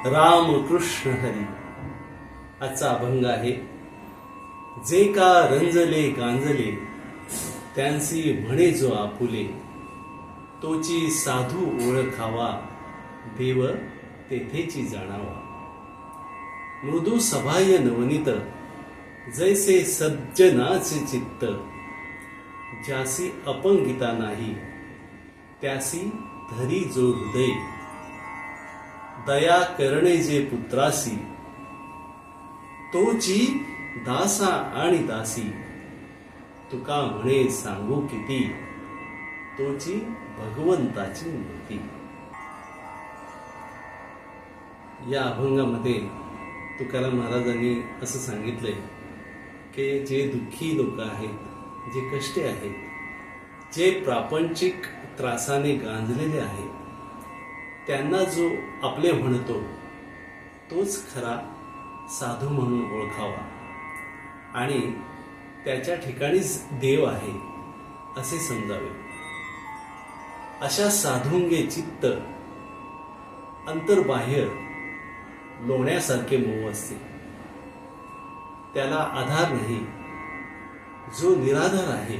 राम कृष्ण हरी. आजचा अभंग आहे. जे का रंजले गांजले त्यांसी म्हणे जो आपुले, तोची साधू ओळखावा देव तेथेची जाणावा. मृदू सभाय नवनीत जैसे सज्जनाचे चित्त, ज्यासी अपंगिता नाही त्यासी धरी जो हृदय. दया करणे जे पुत्रासी तोची दासा आणि दासी, तुका म्हणे सांगू किती तोची भगवंताची मूर्ती. या अभंगामध्ये तुकाराम महाराजांनी असं सांगितलंय की जे दुःखी लोक आहेत, जे कष्टी आहेत, जे प्रापंचिक त्रासाने गांजलेले आहेत, त्यांना जो आपले म्हणतो तोच खरा साधू म्हणून ओळखावा आणि त्याच्या ठिकाणीच देव आहे असे समजावे. अशा साधुंगे चित्त अंतर्बाह्य लोण्यासारखे मऊ असते. त्याला आधार नाही. जो निराधार आहे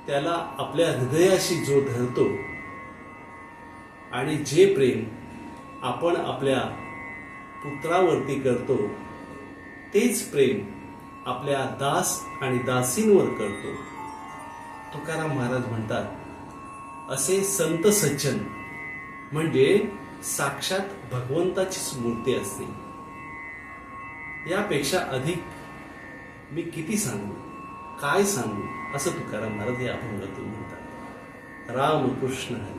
त्याला आपल्या हृदयाशी जो धरतो आणि जे प्रेम आपण आपल्या पुत्रावरती करतो तेच प्रेम आपल्या दास आणि दासींवर करतो. तुकाराम महाराज म्हणतात, असे संत सज्जन म्हणजे साक्षात भगवंताचीच मूर्ती असते. यापेक्षा अधिक मी किती सांगू, काय सांगू, असं तुकाराम महाराज या अभंगातून म्हणतात. राम कृष्ण हरी.